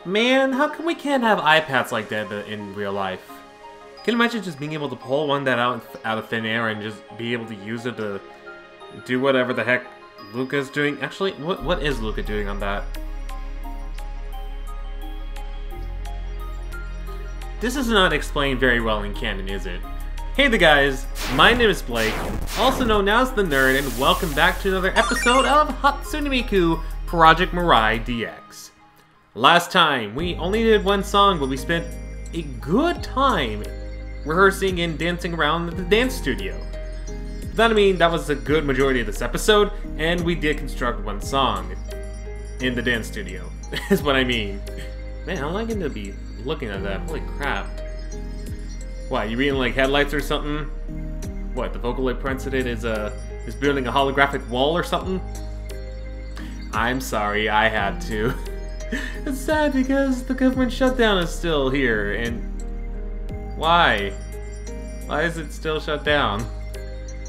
Man, how come we can't have iPads like that in real life? Can you imagine just being able to pull one that out of thin air and just be able to use it to do whatever the heck Luca's doing? Actually, what is Luca doing on that? This is not explained very well in canon, is it? Hey there guys, my name is Blake, also known as The Nerd, and welcome back to another episode of Hatsune Miku Project Mirai DX. Last time, we only did one song, but we spent a good time rehearsing and dancing around at the dance studio. That I mean, that was a good majority of this episode, and we did construct one song in the dance studio, is what I mean. Man, how am I gonna be looking at that? Holy crap. What, you mean like headlights or something? What, the Vocaloid president is building a holographic wall or something? I'm sorry, I had to. It's sad because the government shutdown is still here, and... Why? Why is it still shut down?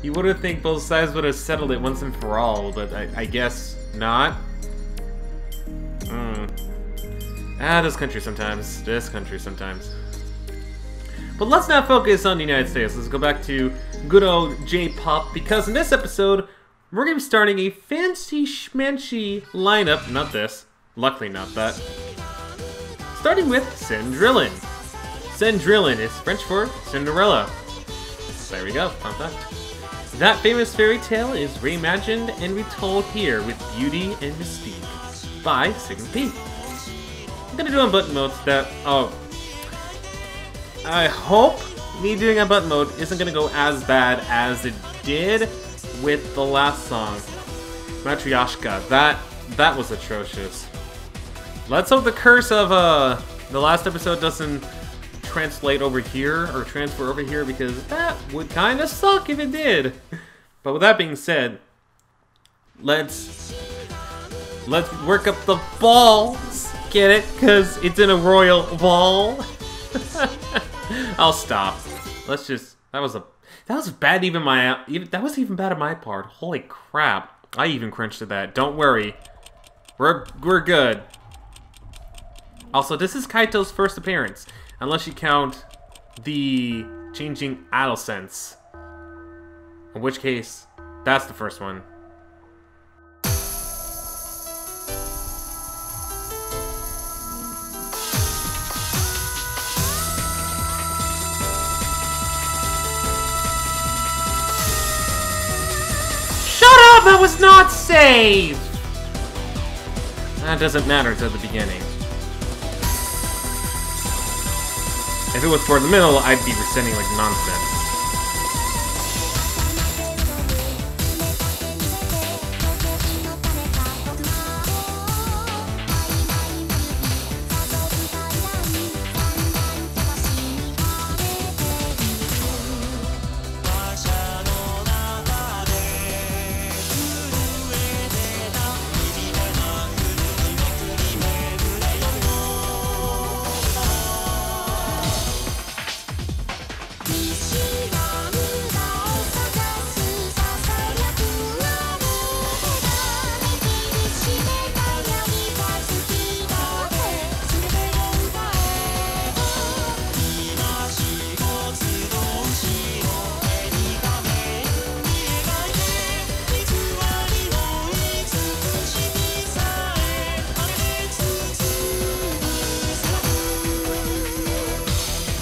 You would have think both sides would have settled it once and for all, but I guess not. This country sometimes. This country sometimes. But let's not focus on the United States. Let's go back to good old J-pop, because in this episode, we're going to be starting a fancy schmancy lineup. Not this. Luckily not that. Starting with Cendrillon. Cendrillon is French for Cinderella. There we go, fun fact. That famous fairy tale is reimagined and retold here with beauty and mystique by Sigma P. I'm gonna do on button modes that, I hope me doing on button mode isn't gonna go as bad as it did with the last song, Matryoshka. That was atrocious. Let's hope the curse of the last episode doesn't translate over here, or transfer over here, because that would kind of suck if it did. But with that being said, let's work up the balls. Get it? Because it's in a royal ball. I'll stop. Let's just... That was bad. That was even bad on my part. Holy crap! I even cringed at that. Don't worry, we're good. Also, this is Kaito's first appearance, unless you count the changing Adolescence. In which case, that's the first one. That was not safe! That doesn't matter, it's at the beginning. If it was toward the middle, I'd be rescinding like nonsense.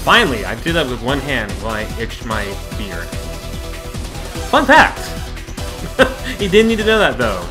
Finally, I did that with one hand while I itched my beard. Fun fact! You didn't need to know that though.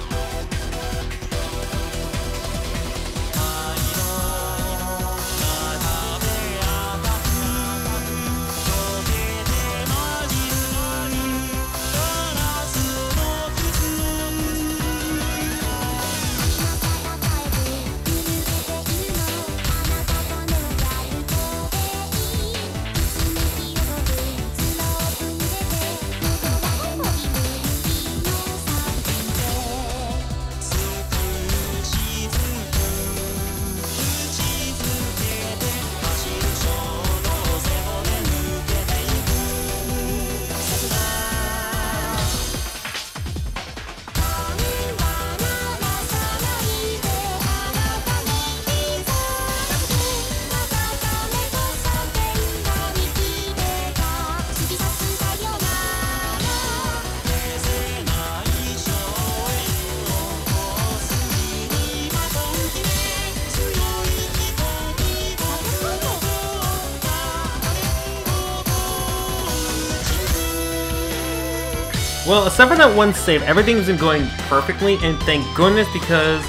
Well, except for that one save, everything's been going perfectly, and thank goodness, because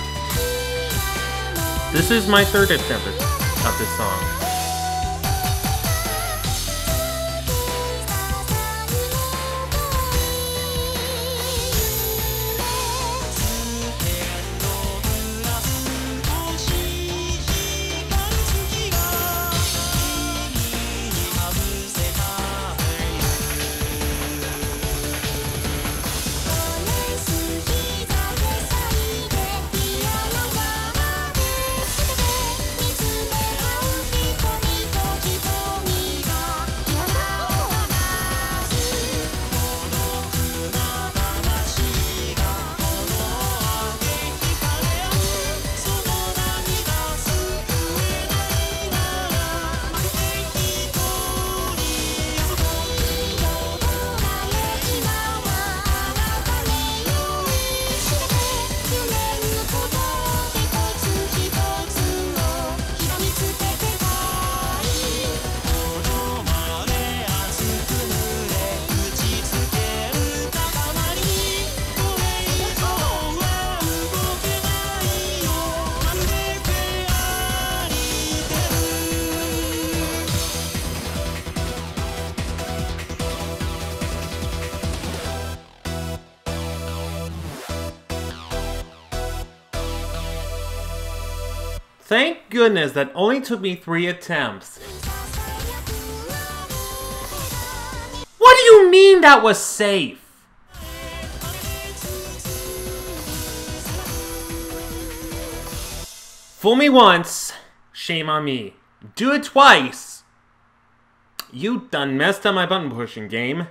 this is my third attempt of this song. Thank goodness that only took me 3 attempts. What do you mean that was safe? Fool me once, shame on me. Do it twice. You done messed up my button pushing game.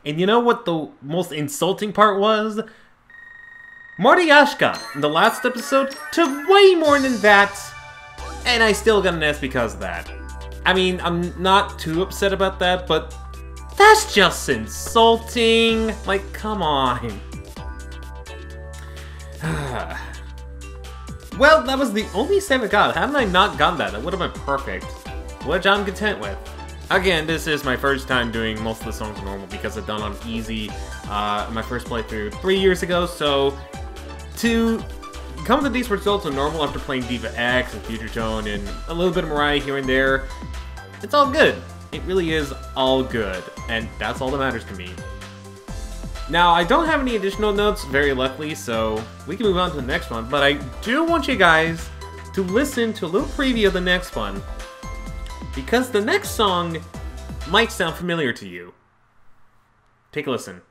And you know what the most insulting part was? Mariashka, in the last episode, took way more than that, and I still got an S because of that. I mean, I'm not too upset about that, but that's just insulting. Like, come on. Well, that was the only save I got. Hadn't I not gotten that, that would have been perfect. Which I'm content with. Again, this is my first time doing most of the songs on normal because I've done on easy my first playthrough 3 years ago, so to come to these results on normal after playing Diva X and Future Tone and a little bit of Mirai here and there, it's all good. It really is all good, and that's all that matters to me. Now, I don't have any additional notes, very luckily, so we can move on to the next one, but I do want you guys to listen to a little preview of the next one, because the next song might sound familiar to you. Take a listen.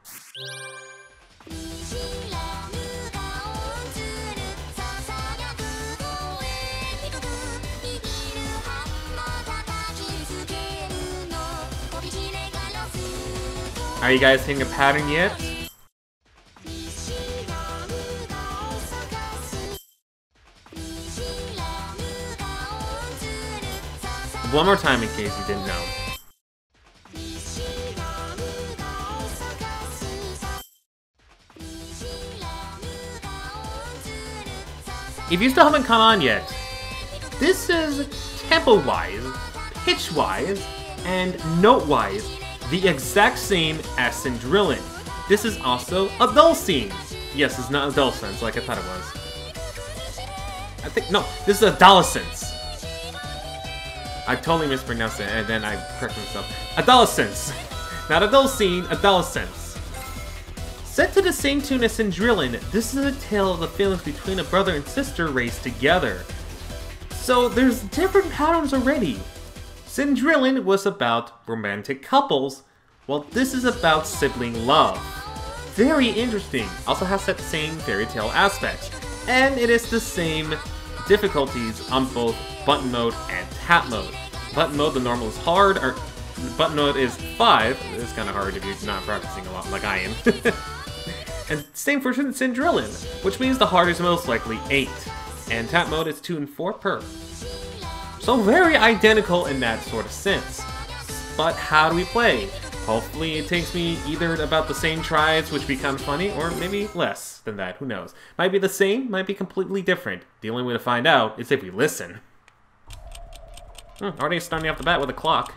Are you guys seeing a pattern yet? One more time in case you didn't know. If you still haven't come on yet, this is tempo-wise, pitch-wise, and note-wise the exact same as Cendrillon. This is also Adolescence. Yes, it's not Adolescence like I thought it was. I think, no, this is Adolescence. I totally mispronounced it and then I corrected myself. Adolescence. Not Adolescene, Adolescence. Set to the same tune as Cendrillon, this is a tale of the feelings between a brother and sister raised together. So there's different patterns already. Cendrillon was about romantic couples, while this is about sibling love. Very interesting. Also has that same fairy tale aspect. And it is the same difficulties on both button mode and tap mode. Button mode, the normal is hard, or button mode is 5. It's kind of hard if you're not practicing a lot like I am. And same for Cendrillon, which means the hard is most likely 8. And tap mode is 2 and 4 per. So very identical in that sort of sense. But how do we play? Hopefully it takes me either about the same tries, which would be kind of funny, or maybe less than that, who knows. Might be the same, might be completely different. The only way to find out is if we listen. Already starting off the bat with a clock.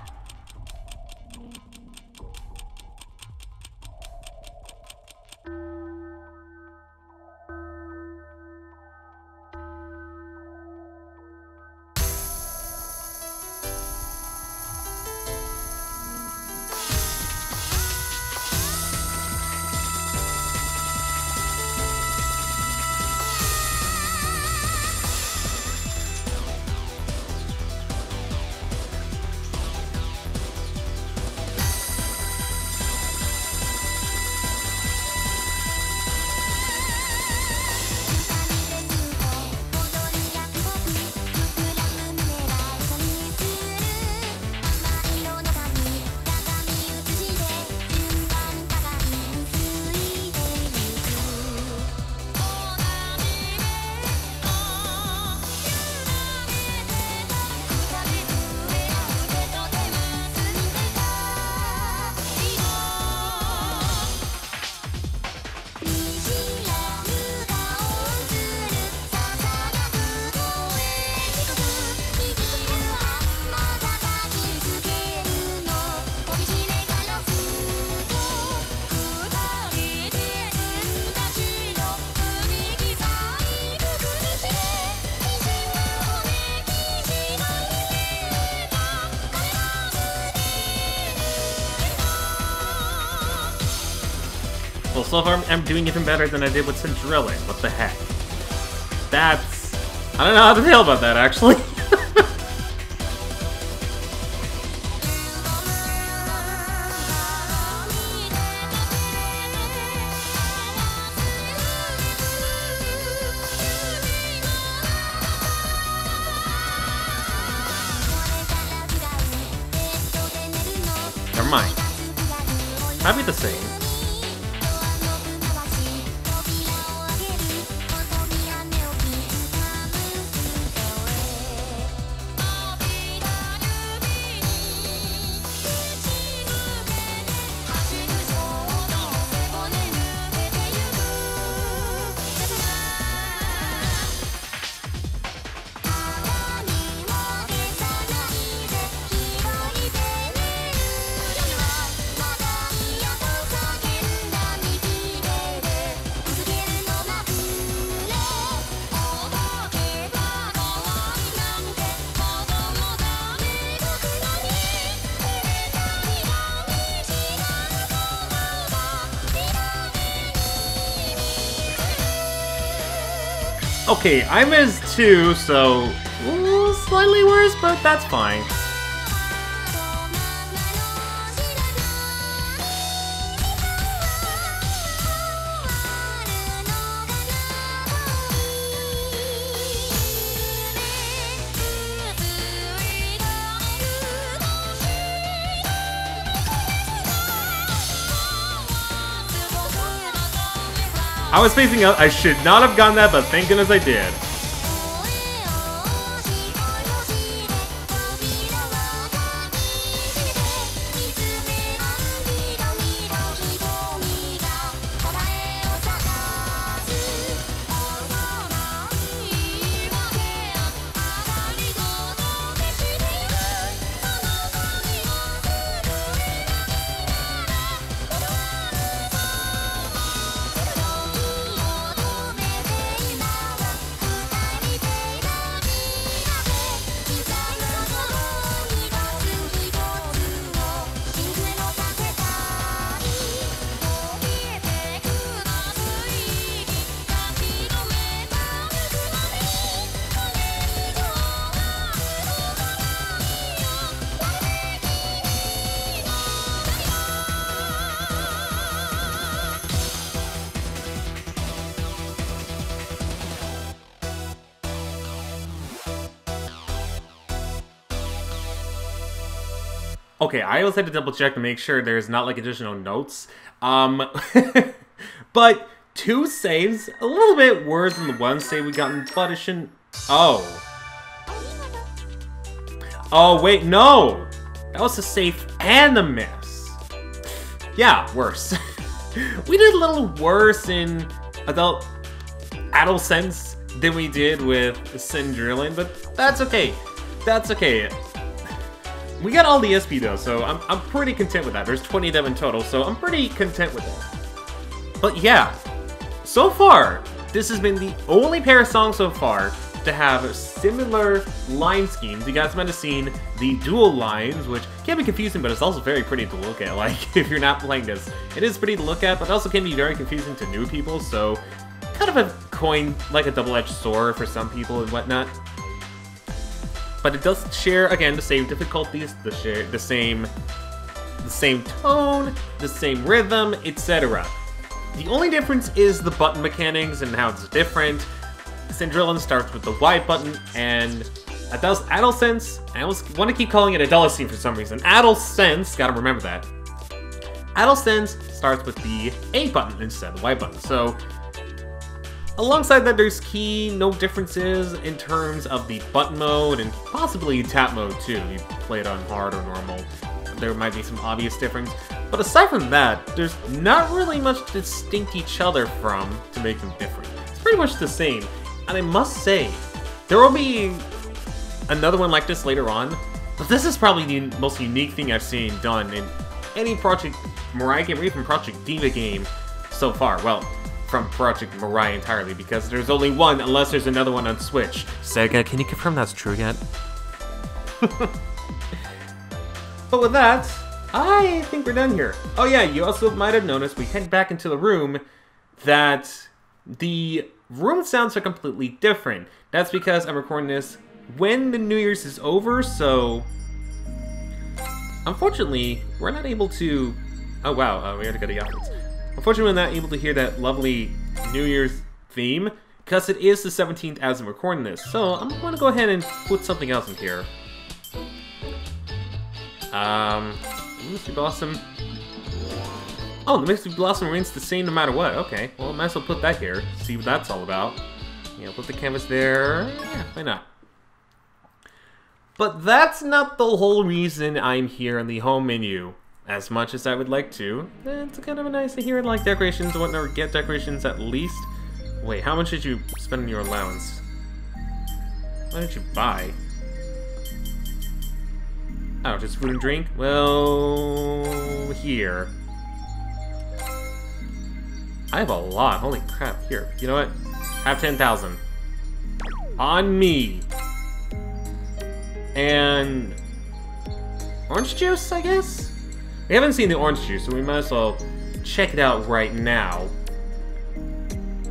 so far I'm doing even better than I did with Cendrillon. What the heck? That's... I don't know how to feel about that, actually. Never mind. Might be the same. Okay, I'm as 2, so slightly worse, but that's fine. I was spacing out. I should not have gotten that, but thank goodness I did. Okay, I always had to double check to make sure there's not like additional notes. But 2 saves, a little bit worse than the 1 save we got in, but it shouldn't... Oh. Oh, wait, no! That was a save and a miss. Yeah, worse. We did a little worse in Adolescence than we did with Cendrillon, but that's okay. That's okay. We got all the SP though, so I'm pretty content with that. There's 20 of them in total, so I'm pretty content with that. But yeah, so far, this has been the only pair of songs so far to have similar line schemes. You guys might have seen the dual lines, which can be confusing, but it's also very pretty to look at. Like, if you're not playing this, it is pretty to look at, but it also can be very confusing to new people, so kind of a coin, like a double-edged sword for some people and whatnot. But it does share, again, the same difficulties, the same tone, the same rhythm, etc. The only difference is the button mechanics and how it's different. Cendrillon starts with the Y button, and Adolescence, I always want to keep calling it Adolescence for some reason. Adolescence, gotta remember that. Adolescence starts with the A button instead of the Y button. So, alongside that, there's no differences in terms of the button mode and possibly tap mode too. You play it on hard or normal. There might be some obvious difference. But aside from that, there's not really much to distinct each other from to make them different. It's pretty much the same. And I must say, there will be another one like this later on, but this is probably the most unique thing I've seen done in any Project Mirai game or even Project Diva game so far. Well, from Project Mirai entirely, because there's only one unless there's another one on Switch. Sega, can you confirm that's true yet? But with that, I think we're done here. Oh yeah, you also might have noticed we head back into the room that the room sounds are completely different. That's because I'm recording this when the New Year's is over, so unfortunately, we're not able to... Oh wow, we gotta go to the outfits. Unfortunately, we're not able to hear that lovely New Year's theme, because it is the 17th as I'm recording this. So I'm gonna go ahead and put something else in here. Misty Blossom. Oh, the Misty Blossom remains the same no matter what. Okay, well, might as well put that here. See what that's all about. Yeah, put the canvas there. Yeah, why not? But that's not the whole reason I'm here in the home menu. As much as I would like to, it's kind of nice to hear like decorations and whatnot, or get decorations at least. Wait, how much did you spend on your allowance? What did you buy? Oh, just food and drink? Well, here. I have a lot. Holy crap. Here, you know what? Have 10,000. On me. And orange juice, I guess? We haven't seen the orange juice, so we might as well check it out right now.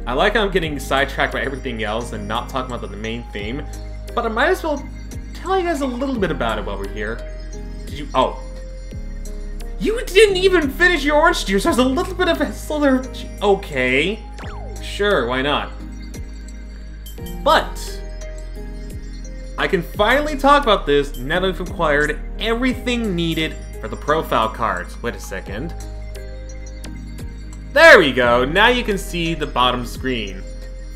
I like how I'm getting sidetracked by everything else and not talking about the main theme, but I might as well tell you guys a little bit about it while we're here. Did you... Oh. You didn't even finish your orange juice! There's a little bit of a slither... Okay. Sure, why not? But I can finally talk about this now that we've acquired everything needed for the profile cards. Wait a second. There we go. Now you can see the bottom screen.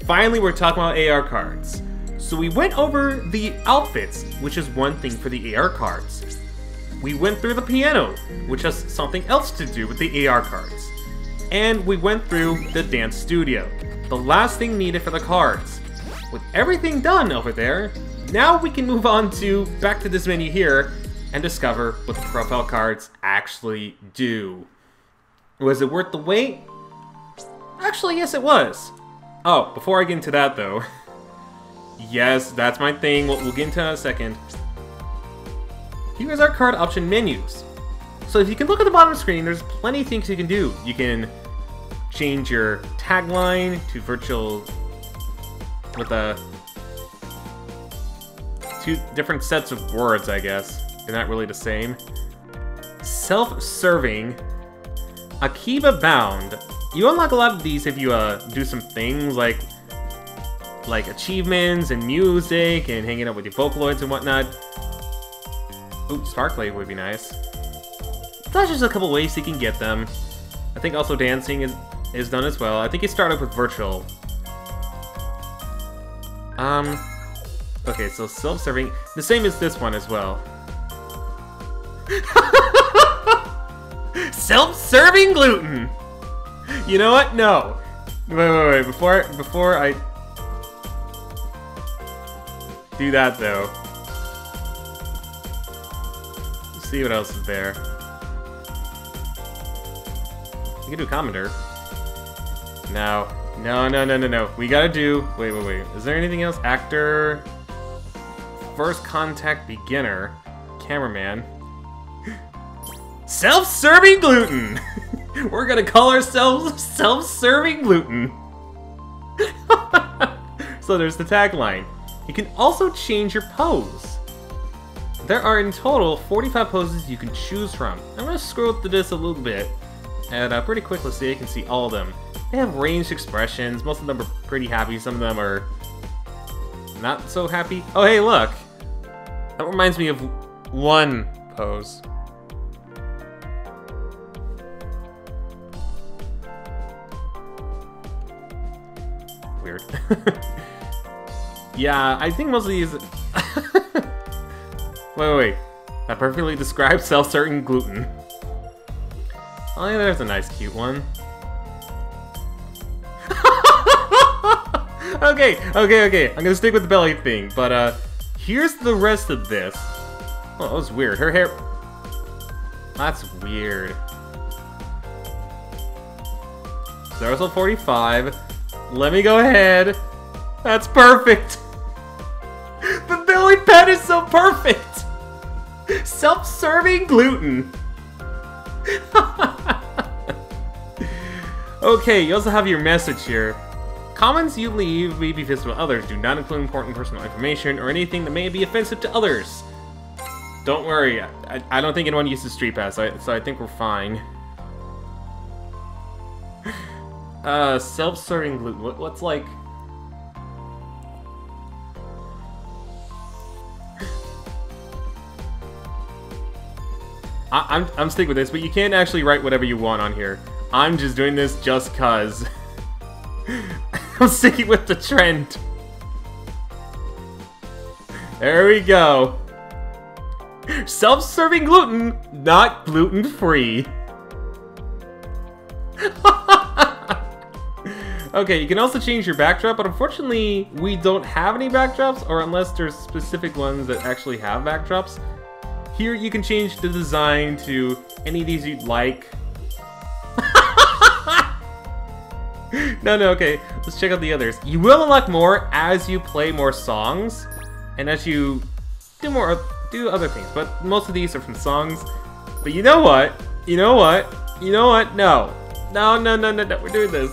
Finally, we're talking about AR cards. So we went over the outfits, which is one thing for the AR cards. We went through the piano, which has something else to do with the AR cards. And we went through the dance studio, the last thing needed for the cards. With everything done over there, now we can move on to back to this menu here and discover what the profile cards actually do. Was it worth the wait? Actually, yes it was. Oh, before I get into that though, yes, that's my thing, we'll get into that in a second. Here's our card option menus. So if you can look at the bottom screen, there's plenty of things you can do. You can change your tagline to virtual with two different sets of words, I guess. They're not really the same. Self-serving. Akiba bound. You unlock a lot of these if you do some things like achievements and music and hanging out with your Vocaloids and whatnot. Oops, Sparklay would be nice. That's just a couple ways you can get them. I think also dancing is done as well. I think you start off with virtual. Okay, so self-serving, the same as this one as well. Self-serving gluten! You know what? No. Wait. Before I do that though. Let's see what else is there. You can do commenter. No. We gotta do... Wait. Is there anything else? Actor... First contact beginner. Cameraman. Self-serving gluten! We're gonna call ourselves self-serving gluten. So there's the tagline. You can also change your pose. There are in total 45 poses you can choose from. I'm gonna scroll through this a little bit. And pretty quickly so you can see all of them. They have ranged expressions. Most of them are pretty happy. Some of them are not so happy. Oh, hey, look. That reminds me of one pose. Weird. Yeah, I think most of these... Wait. That perfectly describes self-serving gluten. Oh, yeah, there's a nice, cute one. Okay. I'm gonna stick with the belly thing, but here's the rest of this. Oh, that was weird. Her hair... That's weird. There's a 45. Let me go ahead. That's perfect. The belly pad is so perfect. Self-serving gluten. Okay, you also have your message here. Comments you leave may be offensive to others. Do not include important personal information or anything that may be offensive to others. Don't worry, I don't think anyone uses Street Pass, so I think we're fine. Self-serving gluten. What's like... I'm sticking with this, but you can't actually write whatever you want on here. I'm just doing this just cuz. I'm sticking with the trend. There we go. Self-serving gluten, not gluten-free. Okay, you can also change your backdrop, but unfortunately, we don't have any backdrops, or unless there's specific ones that actually have backdrops. Here, you can change the design to any of these you'd like. No, okay. Let's check out the others. You will unlock more as you play more songs, and as you do other things. But most of these are from songs. But you know what? No. We're doing this.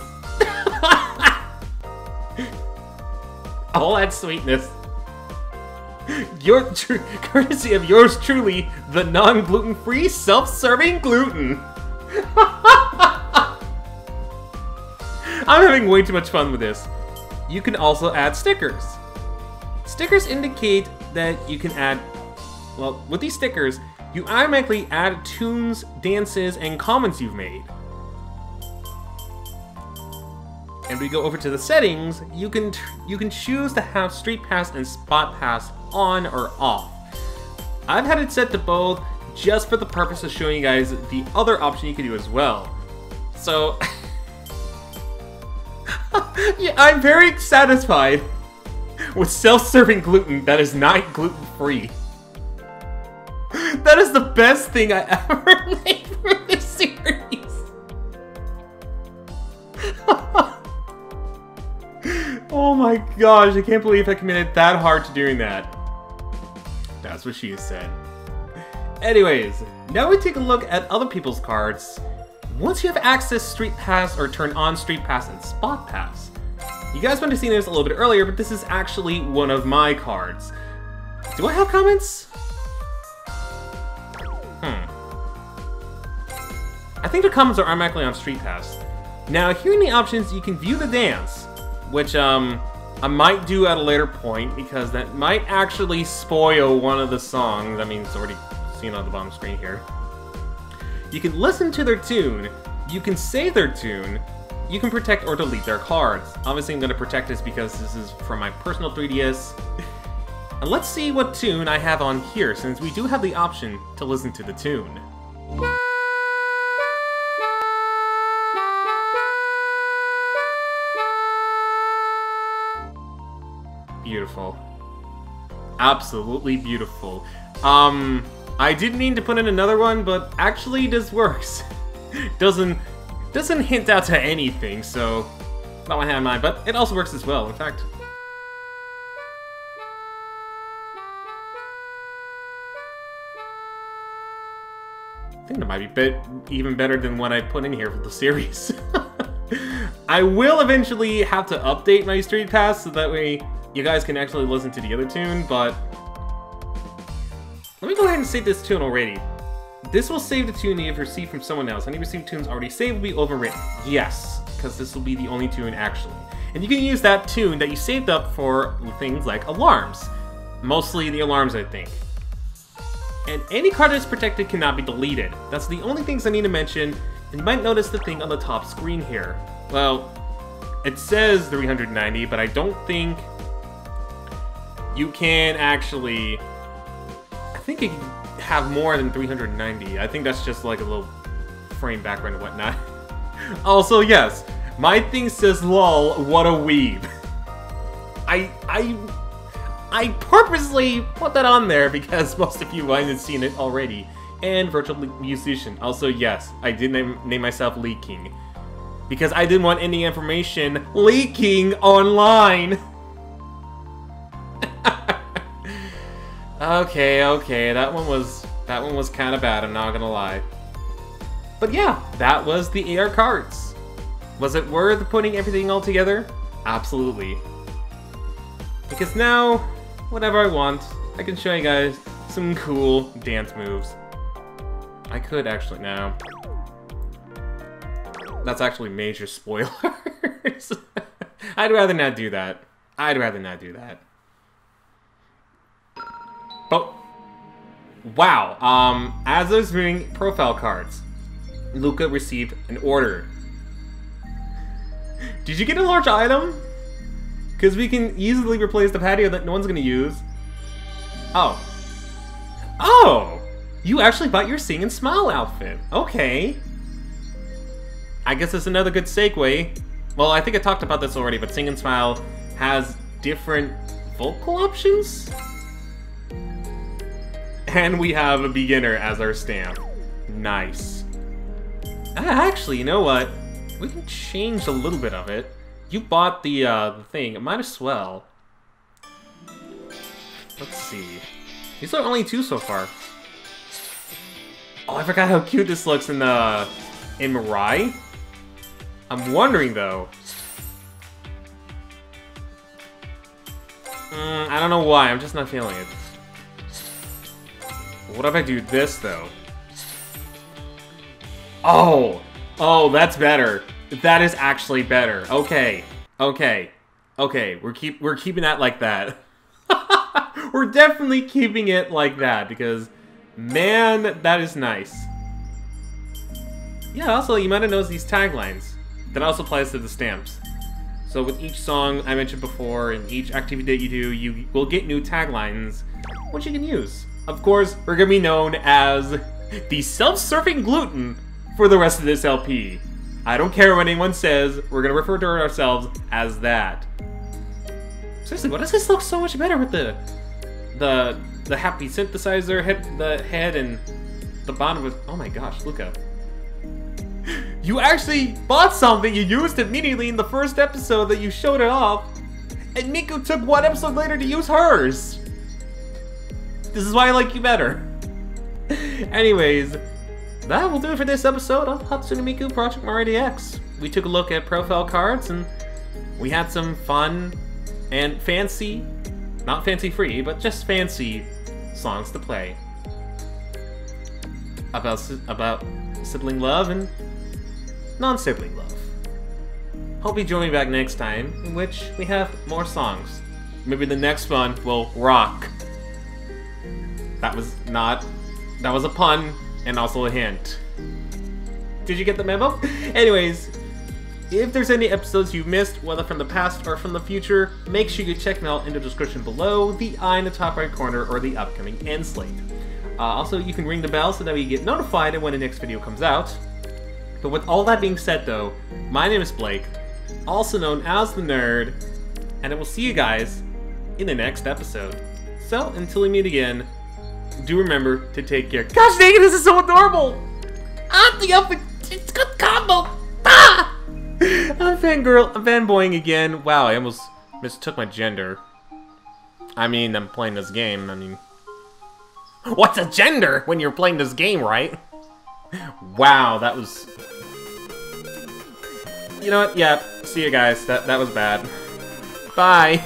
All that sweetness. Courtesy of yours truly, the non-gluten-free self-serving gluten. I'm having way too much fun with this. You can also add stickers. Stickers indicate that you can add... Well, with these stickers, you automatically add tunes, dances, and comments you've made. And we go over to the settings, you can choose to have Street Pass and Spot Pass on or off. I've had it set to both just for the purpose of showing you guys the other option you can do as well. So, yeah, I'm very satisfied with self-serving gluten that is not gluten-free. That is the best thing I ever made for this series. Oh my gosh, I can't believe I committed that hard to doing that. That's what she said. Anyways, now we take a look at other people's cards. Once you have access Street Pass or turn on Street Pass and Spot Pass. You guys might have seen this a little bit earlier, but this is actually one of my cards. Do I have comments? I think the comments are automatically on Street Pass. Now, here in the options, you can view the dance, which I might do at a later point, because that might actually spoil one of the songs. I mean, it's already seen on the bottom screen here. You can listen to their tune, you can save their tune, you can protect or delete their cards. Obviously, I'm going to protect this because this is from my personal 3DS. And let's see what tune I have on here, since we do have the option to listen to the tune. Beautiful. Absolutely beautiful. I didn't mean to put in another one, but actually this works. Doesn't hint out to anything, so not what I had in mind, but it also works as well, in fact. I think that might be even better than what I put in here for the series. I will eventually have to update my Street Pass so that way you guys can actually listen to the other tune, but let me go ahead and save this tune already. This will save the tune you've received from someone else. Any received tunes already saved will be overwritten. Yes, because this will be the only tune actually. And you can use that tune that you saved up for things like alarms. Mostly the alarms, I think. And any card that's protected cannot be deleted. That's the only things I need to mention. And you might notice the thing on the top screen here. Well, it says 390, but I don't think you can actually... I think it can have more than 390. I think that's just like a little frame background and whatnot. Also, yes, my thing says lol, what a weeb. I purposely put that on there because most of you might have seen it already. And virtual musician. Also, yes, I did name myself Leaking. Because I didn't want any information leaking online. Okay, that one was kind of bad, I'm not gonna lie. But yeah, that was the AR cards. Was it worth putting everything all together? Absolutely. Because now, whenever I want, I can show you guys some cool dance moves. I could actually now. That's actually major spoilers. I'd rather not do that. I'd rather not do that. But wow, as I was reading profile cards, Luca received an order. Did you get a large item? Because we can easily replace the patio that no one's gonna use. Oh. Oh! You actually bought your Sing and Smile outfit. Okay. I guess it's another good segue. Well, I think I talked about this already, but Sing and Smile has different vocal options? And we have a beginner as our stamp. Nice. Actually, you know what? We can change a little bit of it. You bought the thing. It might as well. Let's see. These are only 2 so far. Oh, I forgot how cute this looks in Mirai. I'm wondering though. I don't know why. I'm just not feeling it. What if I do this though? Oh, that's better. That is actually better. Okay. We're keeping that like that. We're definitely keeping it like that because, man, that is nice. Yeah. Also, you might have noticed these taglines. That also applies to the stamps. So with each song I mentioned before and each activity that you do, you will get new taglines, which you can use. Of course, we're gonna be known as the self-serving gluten for the rest of this LP. I don't care what anyone says, we're gonna refer to ourselves as that. Seriously, why does this look so much better with the happy synthesizer, the head and the bottom of it? Oh my gosh, Luca. You actually bought something you used immediately in the first episode that you showed it off, and Miku took 1 episode later to use hers. This is why I like you better. Anyways, that will do it for this episode of Hatsune Miku Project Mirai DX. We took a look at profile cards and we had some fun and fancy, not fancy free, but just fancy songs to play. About sibling love and non-sibling love. Hope you join me back next time, in which we have more songs. Maybe the next one will rock. That was a pun, and also a hint. Did you get the memo? Anyways, if there's any episodes you've missed, whether from the past or from the future, make sure you check them out in the description below, the eye in the top right corner, or the upcoming end slate. Also, you can ring the bell so that we get notified when the next video comes out. But with all that being said though, my name is Blake, also known as the Nerd, and I will see you guys in the next episode. So, until we meet again, do remember to take care. Gosh dang it, this is so adorable! The outfit, it's a good combo! Ah! I'm fanboying again. Wow, I almost mistook my gender. I mean, I'm playing this game, what's a gender when you're playing this game, right? Wow, that was... You know what? Yeah, see you guys. That was bad. Bye!